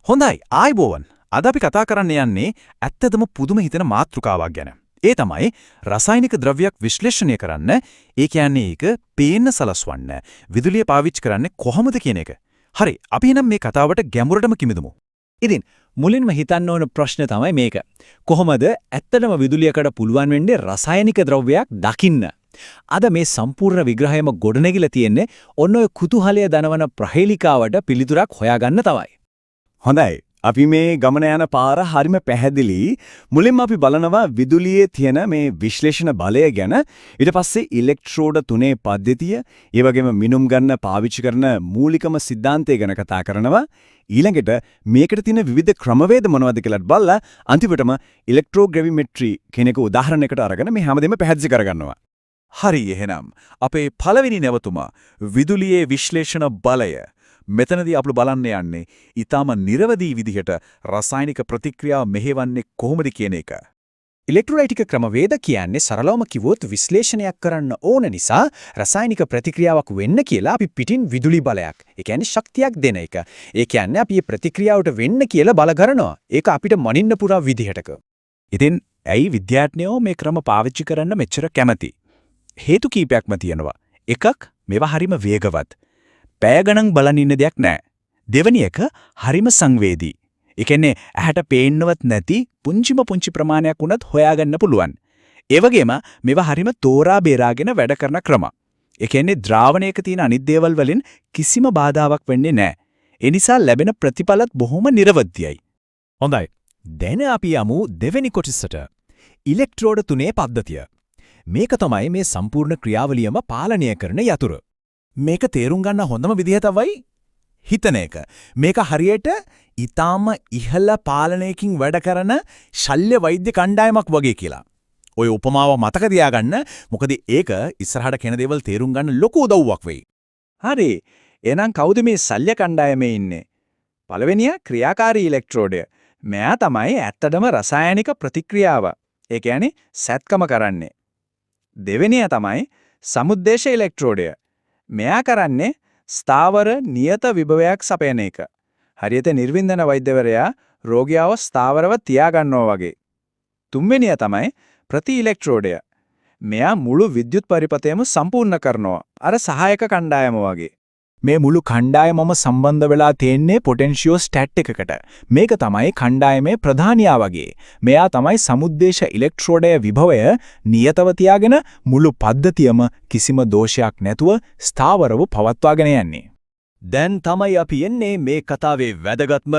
හොඳයි ආයිබෝවන්. අද අපි කතා කරන්න යන්නේ ඇත්තදම පුදුම හිතෙන මාතෘකාවක් ගැන. ඒ තමයි රසායනික ද්‍රව්‍යයක් විශ්ලේෂණය කරන්න, ඒ කියන්නේ ඒක පේන්න සලස්වන්න, විදුලිය පාවිච්චි කරන්නේ කොහොමද කියන එක. හරි, අපි එහෙනම් මේ කතාවට ගැඹුරටම කිමිදුමු. ඉතින් මුලින්ම හිතන්න ඕන ප්‍රශ්නේ තමයි මේක. කොහොමද ඇත්තටම විදුලියකට පුළුවන් වෙන්නේ රසායනික ද්‍රව්‍යයක් දකින්න? අද මේ සම්පූර්ණ විග්‍රහයම ගොඩනැගිලා තියෙන්නේ ඔන්න ඔය කුතුහලය දනවන ප්‍රහේලිකාවට පිළිතුරක් හොයාගන්න තමයි. හොඳයි. අපි මේ ගමන යන පාර හරිම පැහැදිලි. මුලින්ම අපි බලනවා විදුලියේ තියෙන මේ විශ්ලේෂණ බලය ගැන. ඊට පස්සේ ඉලෙක්ට්‍රෝඩ තුනේ පද්ධතිය, ඒ වගේම මිනුම් ගන්න පාවිච්චි කරන මූලිකම સિદ્ધාන්තය ගැන කතා කරනවා. ඊළඟට මේකට තියෙන විවිධ ක්‍රමවේද මොනවද කියලාත් බලලා අන්තිමටම ඉලෙක්ට්‍රෝග්‍රැවිමෙට්‍රි කෙනෙකු උදාහරණයකට අරගෙන මේ හැමදේම පැහැදිලි කරගන්නවා. හරි, එහෙනම් අපේ පළවෙනි නැවතුම විදුලියේ විශ්ලේෂණ බලය. මෙතනදී අපි බලන්න යන්නේ ඊටම නිර්වදී විදිහට රසායනික ප්‍රතික්‍රියා මෙහෙවන්නේ කොහොමද කියන එක. ඉලෙක්ට්‍රොලයිටික ක්‍රමවේද කියන්නේ සරලවම කිව්වොත් විශ්ලේෂණයක් කරන්න ඕන නිසා රසායනික ප්‍රතික්‍රියාවක් වෙන්න කියලා අපි පිටින් විදුලි බලයක්, ඒ කියන්නේ ශක්තියක් දෙන එක. ඒ කියන්නේ අපි මේ ප්‍රතික්‍රියාවට වෙන්න කියලා බල කරනවා. ඒක අපිට මනින්න පුරා විදිහටක. ඉතින් ඇයි විද්‍යාඥයෝ මේ ක්‍රම පාවිච්චි කරන්න මෙච්චර කැමති? හේතු කීපයක්ම තියෙනවා. එකක්, මේවා හරිම වේගවත්. පැය ගණන් බලන් ඉන්න දෙයක් නැහැ. දෙවෙනි එක හරිම සංවේදී. ඒ කියන්නේ ඇහැට පේන්නවත් නැති පුංචි ප්‍රමාණයක් වුණත් හොයාගන්න පුළුවන්. ඒ වගේම මේවා හරිම තෝරා බේරාගෙන වැඩ කරන ක්‍රම. ඒ කියන්නේ ද්‍රාවණයක තියෙන අනිත් දේවල් වලින් කිසිම බාධාවක් වෙන්නේ නැහැ. ඒ නිසා ලැබෙන ප්‍රතිඵලත් බොහොම නිර්වද්‍යයි. හොඳයි. දැන් අපි යමු දෙවෙනි කොටසට. ඉලෙක්ට්‍රෝඩ තුනේ පද්ධතිය. මේක තමයි මේ සම්පූර්ණ ක්‍රියාවලියම පාලනය කරන යතුරු. මේක තේරුම් ගන්න හොඳම විදිහ තමයි හිතන එක. මේක හරියට ඊටාම ඉහළ පාලනයකින් වැඩ කරන ශල්‍ය වෛද්‍ය කණ්ඩායමක් වගේ කියලා. ඔය උපමාව මතක තියාගන්න. මොකද ඒක ඉස්සරහට කෙන දේවල් තේරුම් ගන්න ලොකු උදව්වක් වෙයි. හරි. එහෙනම් කවුද මේ ශල්‍ය කණ්ඩායමේ ඉන්නේ? පළවෙනියා ක්‍රියාකාරී ඉලෙක්ට්‍රෝඩය. මෙයා තමයි ඇත්තටම රසායනික ප්‍රතික්‍රියාව. ඒ කියන්නේ සැත්කම කරන්නේ. දෙවෙනියා තමයි සමුද්දේශ ඉලෙක්ට්‍රෝඩය. මෙයා කරන්නේ ස්ථාවර නියත විභවයක් සපයන එක. හරියට නිර්වින්දන වෛද්‍යවරයා රෝගියාව ස්ථාවරව තියාගන්නවා වගේ. තුන්වෙනියා තමයි ප්‍රති ඉලෙක්ට්‍රෝඩය. මෙයා මුළු විද්‍යුත් පරිපථයම සම්පූර්ණ කරනවා. අර සහායක කණ්ඩායම වගේ. මේ මුළු කණ්ඩායමම සම්බන්ධ වෙලා තියෙන්නේ පොටෙන්ෂියෝ ස්ටැට් එකකට. මේක තමයි කණ්ඩායමේ ප්‍රධානියා වගේ. මෙයා තමයි සමුද්දේශ ඉලෙක්ට්‍රෝඩය විභවය නියතව තියාගෙන මුළු පද්ධතියම කිසිම දෝෂයක් නැතුව ස්ථාවරව පවත්වාගෙන යන්නේ. දැන් තමයි අපි එන්නේ මේ කතාවේ වැදගත්ම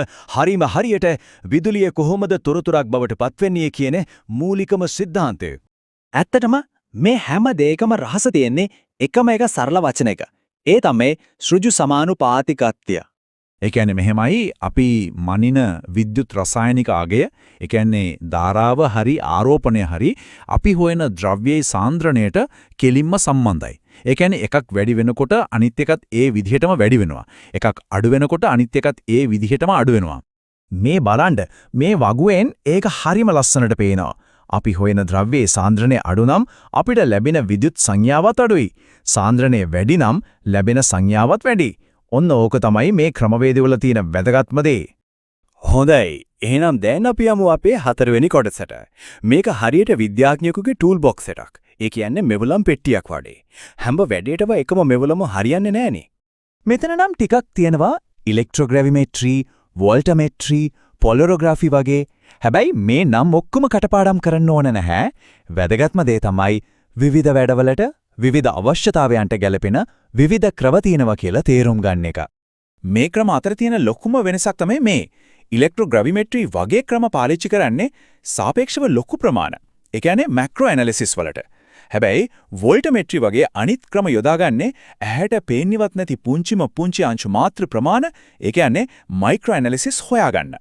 හරියට විදුලිය කොහොමද තොරතුරක් බවට පත්වෙන්නේ කියන මූලිකම સિદ્ધාන්තය. ඇත්තටම මේ හැම දෙයකම රහස තියෙන්නේ එකම එක සරල වචනයක. ඒ තමයි ඍජු සමානුපාතිකත්වය. ඒ කියන්නේ මෙහෙමයි, අපි මනින විද්‍යුත් රසායනික අගය, ඒ කියන්නේ ධාරාව හරි ආරෝපණය හරි අපි හොයන ද්‍රව්‍යයේ සාන්ද්‍රණයට කෙලින්ම සම්බන්ධයි. ඒ කියන්නේ එකක් වැඩි වෙනකොට අනිත් එකත් ඒ විදිහටම වැඩි වෙනවා. එකක් අඩු වෙනකොට අනිත් එකත් ඒ විදිහටම අඩු වෙනවා. මේ බලන්න, මේ වගුවෙන් ඒක හරිම ලස්සනට පේනවා. අපි හොයන ද්‍රව්‍යයේ සාන්ද්‍රණය අඩු නම් අපිට ලැබෙන විද්‍යුත් සංඥාවත් අඩුයි. සාන්ද්‍රණය වැඩි නම් ලැබෙන සංඥාවත් වැඩි. ඔන්න ඕක තමයි මේ ක්‍රමවේදවල තියෙන වැදගත්ම දේ. හොඳයි. එහෙනම් දැන් අපි යමු අපේ හතරවෙනි කොටසට. මේක හරියට විද්‍යාඥයෙකුගේ ටූල් බොක්ස් එකක්. ඒ කියන්නේ මෙවලම් පෙට්ටියක් වගේ. හැම වැඩේටම එකම මෙවලම හරියන්නේ නැහනේ. මෙතන නම් ටිකක් තියෙනවා ඉලෙක්ට්‍රෝග්‍රැවිමෙට්‍රි, වෝල්ටමෙට්‍රි, පොලරෝග්‍රාෆි වගේ. හැබැයි මේ නම් ඔක්කොම කටපාඩම් කරන්න ඕන නැහැ. වැදගත්ම දේ තමයි විවිධ වැඩවලට විවිධ අවශ්‍යතාවයන්ට ගැලපෙන විවිධ ක්‍රම තියෙනවා කියලා තේරුම් ගන්න එක. මේ ක්‍රම අතර තියෙන ලොකුම වෙනසක් තමයි මේ. ඉලෙක්ට්‍රෝග්‍රැවිමෙට්‍රි වගේ ක්‍රම පාවිච්චි කරන්නේ සාපේක්ෂව ලොකු ප්‍රමාණ. ඒ කියන්නේ මැක්‍රෝ ඇනලිසිස් වලට. හැබැයි වෝල්ටමෙට්‍රි වගේ අනිත් ක්‍රම යොදාගන්නේ ඇහැට පේන්නවත් නැති පුංචි අංශු මාත්‍ර ප්‍රමාණ. ඒ කියන්නේ මයික්‍රෝ ඇනලිසිස් හොයාගන්න.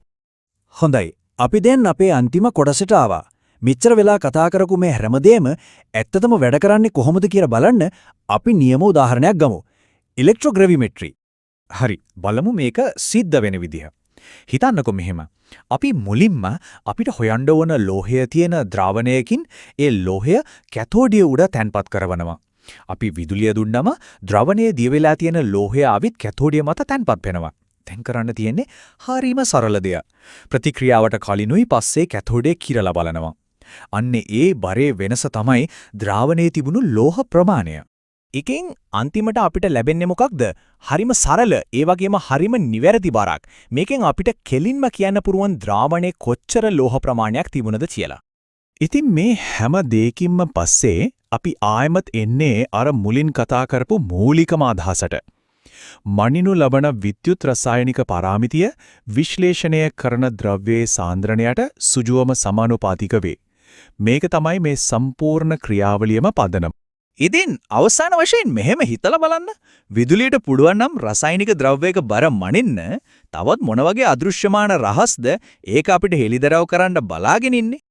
හොඳයි. අපි දැන් අපේ අන්තිම කොටසට ආවා. මෙච්චර වෙලා කතා කරපු මේ හැමදේම ඇත්තටම වැඩ කරන්නේ කොහොමද කියලා බලන්න අපි නියම උදාහරණයක් ගමු. ඉලෙක්ට්‍රෝග්‍රැවිමෙට්‍රි. හරි, බලමු මේක සිද්ධ වෙන විදිහ. හිතන්නකෝ මෙහෙම. අපි මුලින්ම අපිට හොයන්න ඕන ලෝහය තියෙන ද්‍රාවණයකින් ඒ ලෝහය කැතෝඩිය උඩ තැන්පත් කරනවා. අපි විදුලිය දුන්නම ද්‍රවණයේ දිය වෙලා තියෙන ලෝහය ආවිත් කැතෝඩිය මත තැන්පත් වෙනවා. දැන් කරන්න තියෙන්නේ හරීම සරල දෙයක්. ප්‍රතික්‍රියාවට කලිනුයි පස්සේ කැතෝඩේ කිරලා බලනවා. අන්නේ ඒ බරේ වෙනස තමයි ද්‍රාවණයේ තිබුණු ලෝහ ප්‍රමාණය. එකෙන් අන්තිමට අපිට ලැබෙන්නේ මොකක්ද? හරිම සරල, ඒ වගේම හරිම නිවැරදි බරක්. මේකෙන් අපිට කෙලින්ම කියන්න පුරුවන් ද්‍රාවණයේ කොච්චර ලෝහ ප්‍රමාණයක් තිබුණද කියලා. ඉතින් මේ හැම දෙයකින්ම පස්සේ අපි ආයමත් එන්නේ අර මුලින් කතා කරපු මූලිකම අදහසට. මනිනු ලබන විද්‍යුත් රසායනික පාරාමිතිය විශ්ලේෂණය කරන ද්‍රව්‍යයේ සාන්ද්‍රණයට සුජුවම සමානුපාතික වේ. මේක තමයි මේ සම්පූර්ණ ක්‍රියාවලියම පදනම. ඉතින් අවසාන වශයෙන් මෙහෙම හිතලා බලන්න. විදුලියට පුළුවන් නම් රසායනික ද්‍රව්‍යයක බර මනින්න තවත් මොන වගේ අදෘශ්‍යමාන රහස්ද ඒක අපිට හෙළිදරව් කරන්න බලාගෙන ඉන්නේ.